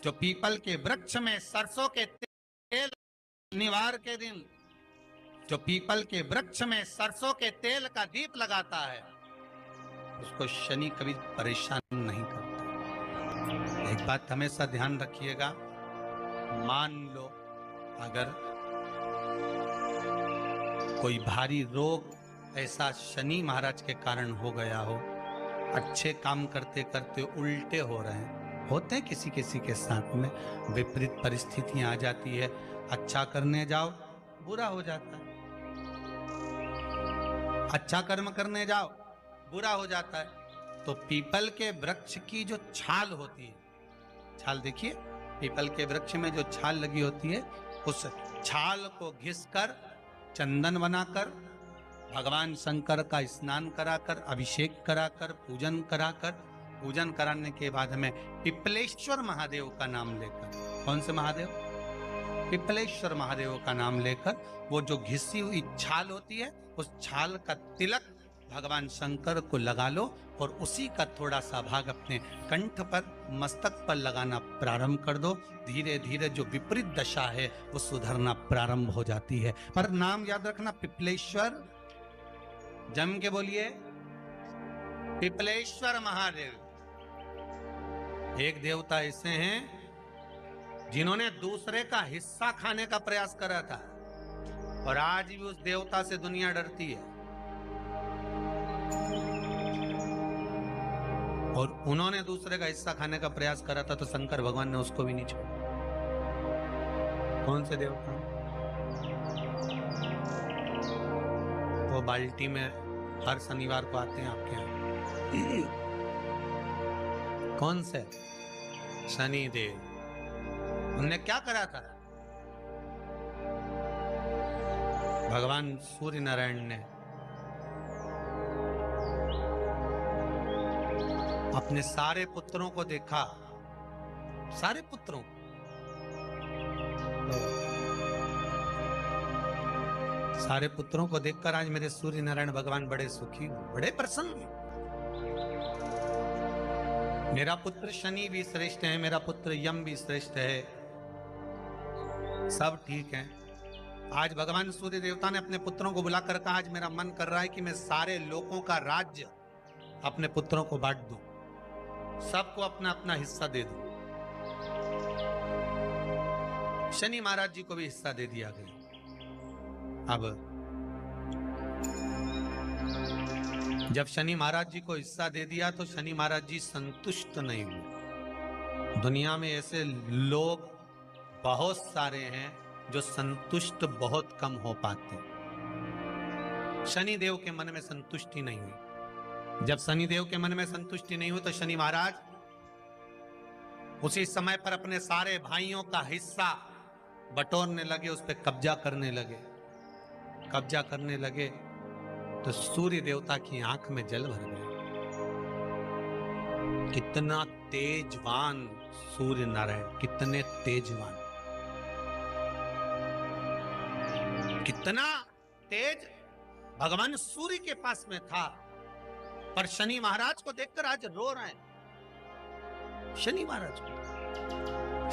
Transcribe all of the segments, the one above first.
जो पीपल के वृक्ष में सरसों के तेल शनिवार के दिन, जो पीपल के वृक्ष में सरसों के तेल का दीप लगाता है, उसको शनि कभी परेशान नहीं करता। एक बात हमेशा ध्यान रखिएगा, मान लो अगर कोई भारी रोग ऐसा शनि महाराज के कारण हो गया हो, अच्छे काम करते करते उल्टे हो रहे हैं, होते हैं किसी किसी के साथ में, विपरीत परिस्थितियां आ जाती है, अच्छा करने जाओ बुरा हो जाता है, अच्छा कर्म करने जाओ बुरा हो जाता है। तो पीपल के वृक्ष की जो छाल होती है, छाल देखिए, पीपल के वृक्ष में जो छाल लगी होती है, उस छाल को घिसकर चंदन बनाकर भगवान शंकर का स्नान कराकर, अभिषेक कराकर, पूजन कराकर, पूजन कराने के बाद हमें पिपलेश्वर महादेव का नाम लेकर, कौन से महादेव? पिपलेश्वर महादेव का नाम लेकर वो जो घिसी हुई छाल होती है, उस छाल का तिलक भगवान शंकर को लगा लो और उसी का थोड़ा सा भाग अपने कंठ पर, मस्तक पर लगाना प्रारंभ कर दो। धीरे धीरे जो विपरीत दशा है वो सुधरना प्रारंभ हो जाती है। पर नाम याद रखना, पिपलेश्वर, जम के बोलिए, पिपलेश्वर महादेव। एक देवता ऐसे हैं जिन्होंने दूसरे का हिस्सा खाने का प्रयास करा था और आज भी उस देवता से दुनिया डरती है। और उन्होंने दूसरे का हिस्सा खाने का प्रयास करा था तो शंकर भगवान ने उसको भी नहीं छोड़ा। कौन से देवता? वो बाल्टी में हर शनिवार को आते हैं आपके यहाँ। कौन से? शनि देव। उनने क्या करा था? भगवान सूर्य नारायण ने अपने सारे पुत्रों को देखा, सारे पुत्रों, सारे पुत्रों को देखकर आज मेरे सूर्य नारायण भगवान बड़े सुखी, बड़े प्रसन्न। मेरा पुत्र शनि भी श्रेष्ठ है, मेरा पुत्र यम भी श्रेष्ठ है, सब ठीक है। आज भगवान सूर्य देवता ने अपने पुत्रों को बुलाकर कहा, आज मेरा मन कर रहा है कि मैं सारे लोगों का राज्य अपने पुत्रों को बांट दूं, सबको अपना अपना हिस्सा दे दूं। शनि महाराज जी को भी हिस्सा दे दिया गया। अब जब शनि महाराज जी को हिस्सा दे दिया तो शनि महाराज जी संतुष्ट नहीं हुए। दुनिया में ऐसे लोग बहुत सारे हैं जो संतुष्ट बहुत कम हो पाते। शनि देव के मन में संतुष्टि नहीं हुई। जब शनि देव के मन में संतुष्टि नहीं हुई तो शनि महाराज उसी समय पर अपने सारे भाइयों का हिस्सा बटोरने लगे, उस पर कब्जा करने लगे। कब्जा करने लगे तो सूर्य देवता की आंख में जल भर गया। कितना तेजवान सूर्य नारायण, कितने तेजवान, कितना तेज भगवान सूर्य के पास में था। पर शनि महाराज को देखकर आज रो रहे हैं। शनि महाराज को,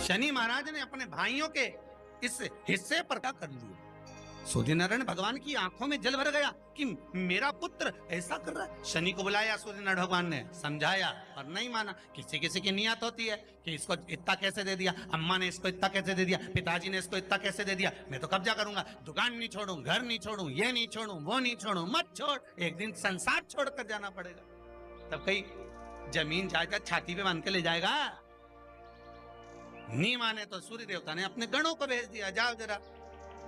शनि महाराज ने अपने भाइयों के इस हिस्से पर क्या कर लिया। सूर्य नारायण भगवान की आंखों में जल भर गया कि मेरा पुत्र ऐसा कर रहा है। शनि को बुलाया सूर्य नारायण भगवान ने, समझाया और नहीं माना। किसी किसी की नियत होती है कि इसको इतना कैसे दे दिया, अम्मा ने इसको इतना कैसे दे दिया, पिताजी ने इसको इतना कैसे दे दिया, मैं तो कब्जा करूंगा, दुकान नहीं छोड़ूं, घर नहीं छोड़ूं, ये नहीं छोड़ूं, वो नहीं छोड़ूं। मत छोड़, एक दिन संसार छोड़कर जाना पड़ेगा। तब कहीं जमीन जायदाद छाती पे बांध के ले जाएगा। नहीं माने तो सूर्य देवता ने अपने गणों को भेज दिया, जाओ जरा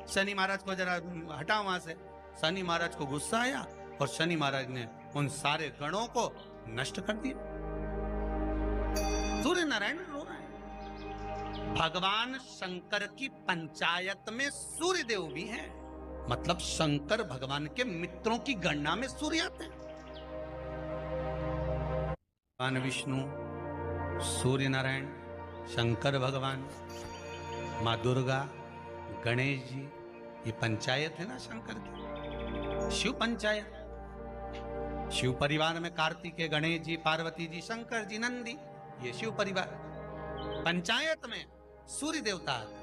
शनि महाराज को जरा हटाओ वहां से। शनि महाराज को गुस्सा आया और शनि महाराज ने उन सारे गणों को नष्ट कर दिया। सूर्य नारायण रो रहे हैं। भगवान शंकर की पंचायत में सूर्य देव भी हैं, मतलब शंकर भगवान के मित्रों की गणना में सूर्य आते हैं। भगवान विष्णु, सूर्य नारायण, शंकर भगवान, माँ दुर्गा, गणेश जी, ये पंचायत है ना शंकर की, शिव पंचायत। शिव परिवार में कार्तिकेय, गणेश जी, पार्वती जी, शंकर जी, नंदी, ये शिव परिवार। पंचायत में सूर्य देवता आते।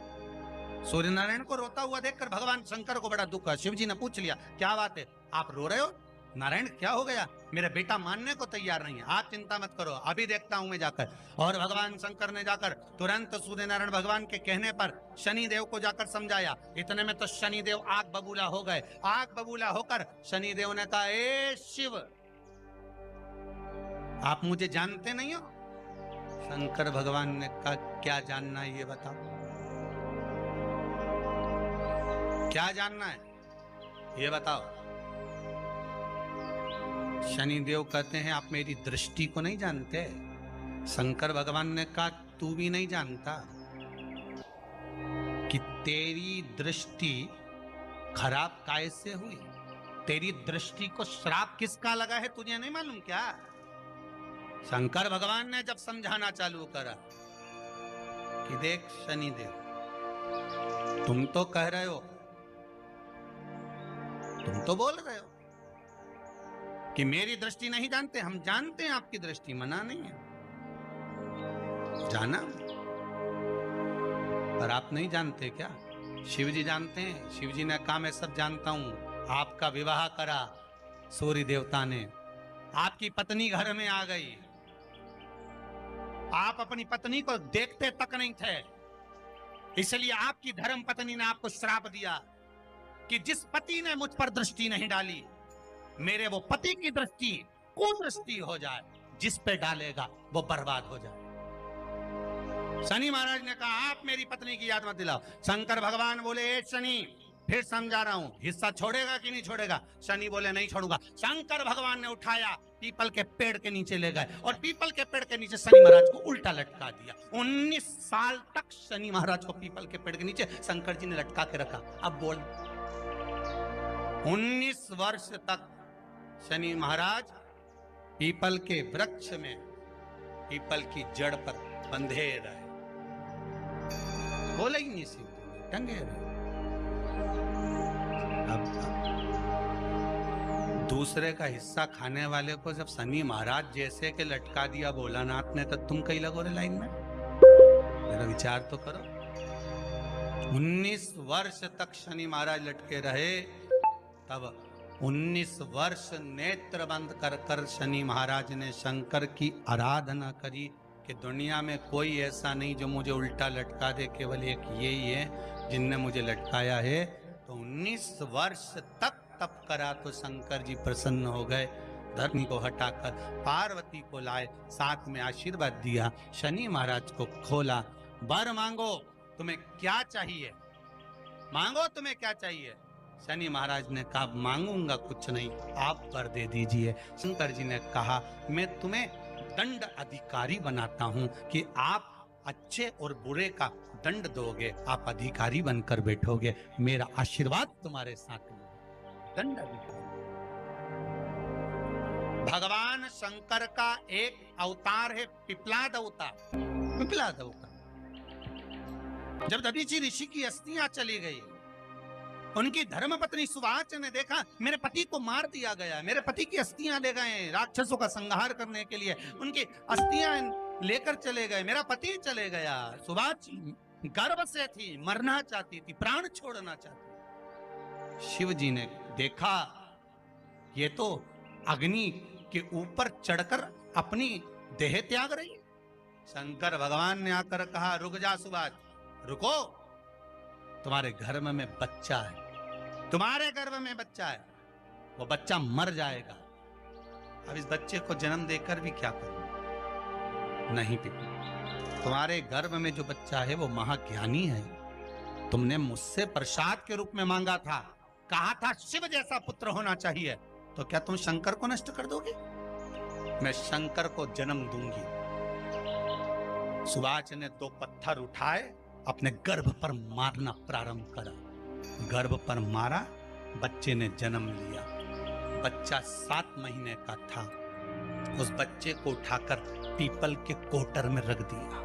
सूर्य नारायण को रोता हुआ देखकर भगवान शंकर को बड़ा दुख हुआ। शिव जी ने पूछ लिया, क्या बात है, आप रो रहे हो? नारायण क्या हो गया? मेरा बेटा मानने को तैयार नहीं है। आप चिंता मत करो, अभी देखता हूं मैं जाकर। और भगवान शंकर ने जाकर तुरंत सूर्य नारायण भगवान के कहने पर शनि देव को जाकर समझाया। इतने में तो शनि देव आग बबूला हो गए। आग बबूला होकर शनि देव ने कहा, ए शिव, आप मुझे जानते नहीं हो? शंकर भगवान ने कहा, क्या जानना है ये बताओ, क्या जानना है ये बताओ। शनि देव कहते हैं, आप मेरी दृष्टि को नहीं जानते। शंकर भगवान ने कहा, तू भी नहीं जानता कि तेरी दृष्टि खराब कैसे हुई? तेरी दृष्टि को श्राप किसका लगा है, तुझे नहीं मालूम क्या? शंकर भगवान ने जब समझाना चालू करा कि देख शनि देव, तुम तो कह रहे हो, तुम तो बोल रहे हो कि मेरी दृष्टि नहीं जानते। हम जानते हैं आपकी दृष्टि, मना नहीं है, जाना, पर आप नहीं जानते क्या? शिव जी जानते हैं। शिव जी ने कहा, मैं सब जानता हूं। आपका विवाह करा सूर्य देवता ने, आपकी पत्नी घर में आ गई, आप अपनी पत्नी को देखते तक नहीं थे, इसलिए आपकी धर्म पत्नी ने आपको श्राप दिया कि जिस पति ने मुझ पर दृष्टि नहीं डाली, मेरे वो पति की दृष्टि कुदृष्टि हो जाए, जिस पे डालेगा वो बर्बाद हो जाए। शनि महाराज ने कहा, आप मेरी पत्नी की याद मत दिलाओ। शंकर भगवान बोले, ए शनि, फिर समझा रहा हूं, हिस्सा छोड़ेगा कि नहीं छोड़ेगा? शनि बोले, नहीं छोड़ूंगा। शंकर भगवान ने उठाया, पीपल के पेड़ के नीचे ले गए और पीपल के पेड़ के नीचे शनि महाराज को उल्टा लटका दिया। 19 साल तक शनि महाराज को पीपल के पेड़ के नीचे शंकर जी ने लटका के रखा। अब बोल, 19 वर्ष तक शनि महाराज पीपल के वृक्ष में, पीपल की जड़ पर बंधे रहे, बोले ही नहीं, शिव टंगे रहे। अब दूसरे का हिस्सा खाने वाले को जब शनि महाराज जैसे के लटका दिया भोलानाथ ने, तो तुम कहीं लगो रे लाइन में? मेरा विचार तो करो। 19 वर्ष तक शनि महाराज लटके रहे, तब 19 वर्ष नेत्र बंद कर कर शनि महाराज ने शंकर की आराधना करी कि दुनिया में कोई ऐसा नहीं जो मुझे उल्टा लटका दे, केवल एक यही है जिनने मुझे लटकाया है। तो 19 वर्ष तक तप करा तो शंकर जी प्रसन्न हो गए। धरनी को हटाकर पार्वती को लाए, साथ में आशीर्वाद दिया, शनि महाराज को खोला। वर मांगो, तुम्हें क्या चाहिए, मांगो तुम्हें क्या चाहिए। शनि महाराज ने कहा, मांगूंगा कुछ नहीं, आप वर दे दीजिए। शंकर जी ने कहा, मैं तुम्हें दंड अधिकारी बनाता हूं कि आप अच्छे और बुरे का दंड दोगे, आप अधिकारी बनकर बैठोगे, मेरा आशीर्वाद तुम्हारे साथ में। दंड अधिकारी। भगवान शंकर का एक अवतार है पिपलाद अवतार। पिपलाद अवतार, जब दधीचि ऋषि की अस्थियां चली गई, उनकी धर्मपत्नी सुवाच ने देखा, मेरे पति को मार दिया गया, मेरे पति की अस्थियां ले गए राक्षसों का संहार करने के लिए, उनकी अस्थियां लेकर चले गए, मेरा पति चले गया। सुवाच गर्भ से थी, मरना चाहती थी, प्राण छोड़ना चाहती। शिव जी ने देखा, ये तो अग्नि के ऊपर चढ़कर अपनी देह त्याग रही है। शंकर भगवान ने आकर कहा, रुक जा सुवाच, रुको, तुम्हारे गर्भ में बच्चा है, तुम्हारे गर्भ में बच्चा है, वो बच्चा मर जाएगा। अब इस बच्चे को जन्म देकर भी क्या करूं? नहीं पिता, तुम्हारे गर्भ में जो बच्चा है वो महाज्ञानी है, तुमने मुझसे प्रसाद के रूप में मांगा था, कहा था शिव जैसा पुत्र होना चाहिए, तो क्या तुम शंकर को नष्ट कर दोगे? मैं शंकर को जन्म दूंगी। सुवाच ने 2 पत्थर उठाए, अपने गर्भ पर मारना प्रारंभ करा, गर्भ पर मारा, बच्चे ने जन्म लिया। बच्चा 7 महीने का था। उस बच्चे को उठाकर पीपल के कोटर में रख दिया।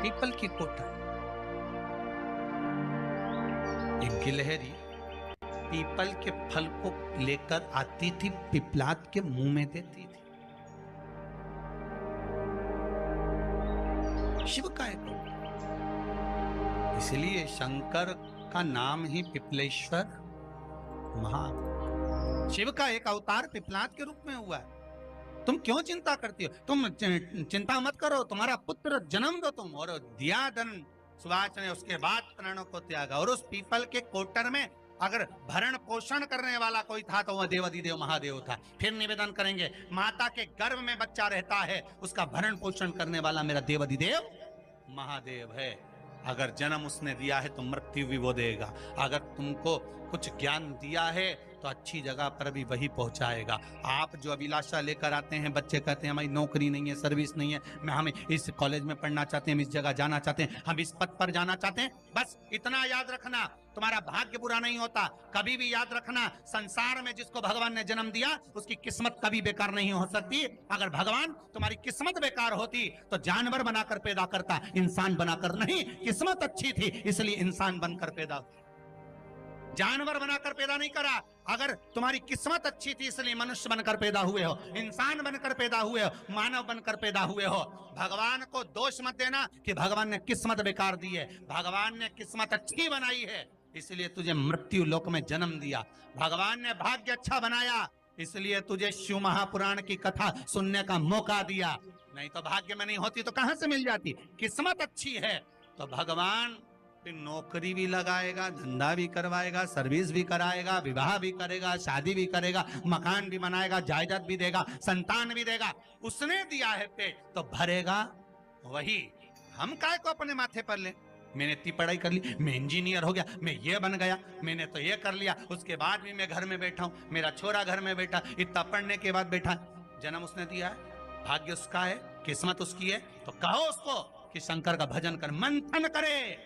पीपल की कोटर। एक गिलहरी पीपल के फल को लेकर आती थी, पिपलाद के मुंह में देती थी। शिव का एक इसलिए शंकर का नाम ही पिपलेश्वर महा। शिव का एक अवतार पिपलाद के रूप में हुआ है। तुम क्यों चिंता करती हो? तुम चिंता मत करो, तुम्हारा पुत्र जन्म दो तुम, और दिया धन सुभाष ने, उसके बाद प्राणों को त्यागा। और उस पीपल के कोटर में अगर भरण पोषण करने वाला कोई था तो वह देवाधिदेव महादेव था। फिर निवेदन करेंगे, माता के गर्भ में बच्चा रहता है, उसका भरण पोषण करने वाला मेरा देवाधिदेव महादेव है। अगर जन्म उसने दिया है तो मृत्यु भी वो देगा। अगर तुमको कुछ ज्ञान दिया है तो अच्छी जगह पर भी वही पहुंचाएगा। आप जो अभिलाषा लेकर आते हैं, बच्चे कहते हैं हमारी नौकरी नहीं है, सर्विस नहीं है, हम इस कॉलेज में पढ़ना चाहते हैं, हम इस जगह जाना चाहते हैं, हम इस पद पर जाना चाहते हैं, बस इतना याद रखना, तुम्हारा भाग्य बुरा नहीं होता। कभी भी याद रखना, संसार में जिसको भगवान ने जन्म दिया उसकी किस्मत कभी बेकार नहीं हो सकती। अगर भगवान तुम्हारी किस्मत बेकार होती तो जानवर बनाकर पैदा करता, इंसान बनाकर नहीं। किस्मत अच्छी थी इसलिए इंसान बनकर पैदा, जानवर बनाकर पैदा नहीं करा। अगर तुम्हारी किस्मत अच्छी थी इसलिए मनुष्य बनकर पैदा हुए हो, इंसान बनकर पैदा हुए हो, मानव बनकर पैदा हुए हो। भगवान को दोष मत देना कि भगवान ने किस्मत बेकार दी है। भगवान ने किस्मत अच्छी बनाई है इसलिए तुझे मृत्यु लोक में जन्म दिया। भगवान ने भाग्य अच्छा बनाया इसलिए तुझे शिव महापुराण की कथा सुनने का मौका दिया। नहीं तो भाग्य में नहीं होती तो कहां से मिल जाती? किस्मत अच्छी है तो भगवान नौकरी भी लगाएगा, धंधा भी करवाएगा, सर्विस भी कराएगा, विवाह भी करेगा, शादी भी करेगा, मकान भी बनाएगा, जायदाद भी देगा, संतान भी देगा। उसने दिया है पेट तो भरेगा वही। हम काय को अपने माथे पर ले? मैंने इतनी पढ़ाई कर ली, मैं इंजीनियर हो गया, मैं ये बन गया, मैंने तो ये कर लिया, उसके बाद भी मैं घर में बैठा हूं, मेरा छोरा घर में बैठा, इतना पढ़ने के बाद बैठा। जन्म उसने दिया है, भाग्य उसका है, किस्मत उसकी है, तो कहो उसको कि शंकर का भजन कर, मंथन करे,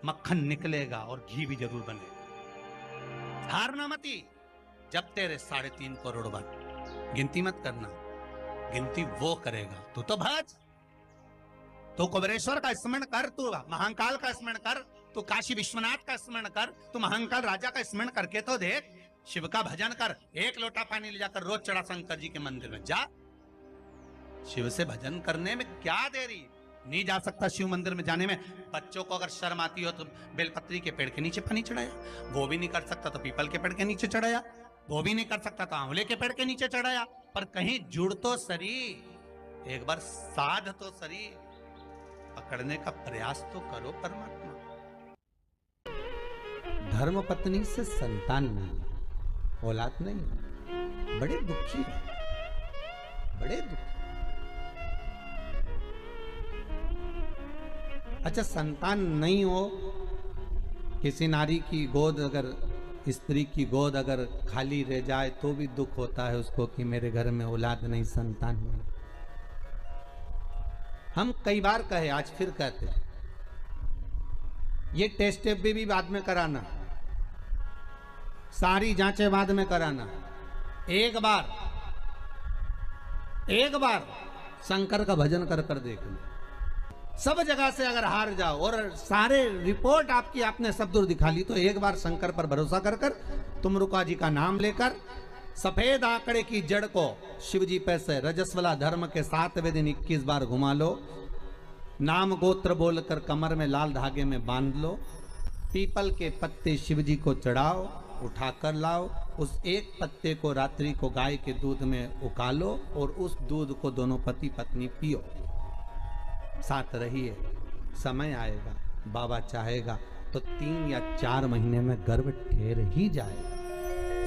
मक्खन निकलेगा और घी भी जरूर बनेगा। हारना मती। जब तेरे 3.5 करोड़ बार गिनती मत करना, गिनती वो करेगा। तू तो भज, तू कुबेरेश्वर का स्मरण कर, तू महाकाल का स्मरण कर, तू काशी विश्वनाथ का स्मरण कर, तू महाकाल राजा का स्मरण करके तो देख। शिव का भजन कर, 1 लोटा पानी ले जाकर रोज चढ़ा शंकर जी के मंदिर में जा। शिव से भजन करने में क्या देरी? नहीं जा सकता शिव मंदिर में जाने में? बच्चों को अगर शर्म आती हो तो बेलपत्री के पेड़ के नीचे पानी चढ़ाया, वो भी नहीं कर सकता तो पीपल के पेड़ के नीचे चढ़ाया, वो भी नहीं कर सकता तो आंवले के पेड़ के नीचे चढ़ाया। पर कहीं जुड़ तो सरी, एक बार साध तो सरी, पकड़ने का प्रयास तो करो परमात्मा। धर्म पत्नी से संतान नहीं, औलाद नहीं, बड़े दुखी है, बड़े दुखी। अच्छा, संतान नहीं हो, किसी नारी की गोद, अगर स्त्री की गोद अगर खाली रह जाए तो भी दुख होता है उसको कि मेरे घर में औलाद नहीं, संतान नहीं। हम कई बार कहे, आज फिर कहते हैं, ये टेस्ट भी बाद में कराना, सारी जांचें बाद में कराना। एक बार शंकर का भजन कर कर देखना। सब जगह से अगर हार जाओ और सारे रिपोर्ट आपकी आपने सब दूर दिखा ली तो एक बार शंकर पर भरोसा कर कर तुमरुका जी का नाम लेकर सफेद आंकड़े की जड़ को शिव जी पे से रजस्वला धर्म के 7वें दिन 21 बार घुमा लो। नाम गोत्र बोलकर कमर में लाल धागे में बांध लो। पीपल के पत्ते शिव जी को चढ़ाओ, उठाकर लाओ। उस एक पत्ते को रात्रि को गाय के दूध में उकालो और उस दूध को दोनों पति पत्नी पियो। साथ रहिए, समय आएगा, बाबा चाहेगा तो 3 या 4 महीने में गर्भ ठहर ही जाएगा।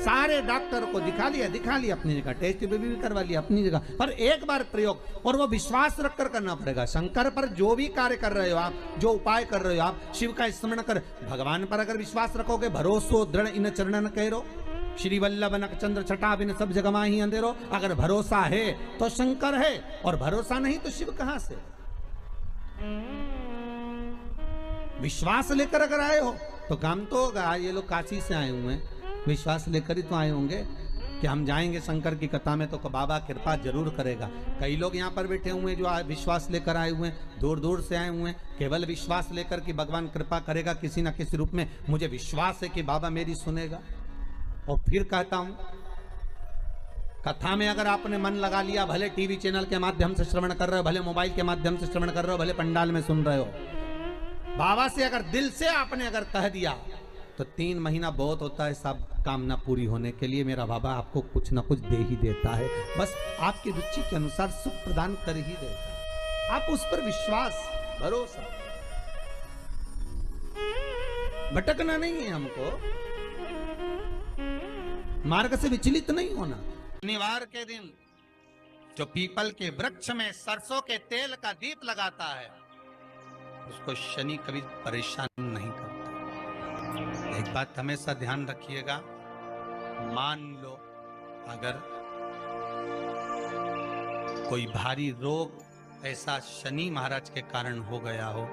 सारे डॉक्टर को दिखा लिया अपनी जगह, टेस्ट भी करवा लिया अपनी जगह, पर एक बार प्रयोग, और वो विश्वास रखकर करना पड़ेगा। शंकर पर जो भी कार्य कर रहे हो आप, जो उपाय कर रहे हो आप, शिव का स्मरण कर, भगवान पर अगर विश्वास रखोगे, भरोसो दृढ़ इन चरणन कहो, श्री वल्लभ नख चंद्र छटा बिन सब जगह माही अंधेरो। अगर भरोसा है तो शंकर है, और भरोसा नहीं तो शिव कहां से? विश्वास लेकर अगर आए हो तो काम तो होगा। ये लोग काशी से आए हुए हैं, विश्वास लेकर ही तो आए होंगे कि हम जाएंगे शंकर की कथा में तो बाबा कृपा जरूर करेगा। कई लोग यहाँ पर बैठे हुए हैं जो विश्वास लेकर आए हुए हैं, दूर दूर से आए हुए हैं, केवल विश्वास लेकर कि भगवान कृपा करेगा किसी ना किसी रूप में, मुझे विश्वास है कि बाबा मेरी सुनेगा। और फिर कहता हूं, कथा में अगर आपने मन लगा लिया, भले टीवी चैनल के माध्यम से श्रवण कर रहे हो, भले मोबाइल के माध्यम से श्रवण कर रहे हो, भले पंडाल में सुन रहे हो, बाबा से अगर दिल से आपने अगर कह दिया तो 3 महीना बहुत होता है सब कामना पूरी होने के लिए। मेरा बाबा आपको कुछ ना कुछ दे ही देता है, बस आपकी रुचि के अनुसार सुख प्रदान कर ही देता है। आप उस पर विश्वास, भरोसा, भटकना नहीं है हमको, मार्ग से विचलित नहीं होना। शनिवार के दिन जो पीपल के वृक्ष में सरसों के तेल का दीप लगाता है उसको शनि कभी परेशान नहीं करता। एक बात हमेशा ध्यान रखिएगा, मान लो अगर कोई भारी रोग ऐसा शनि महाराज के कारण हो गया हो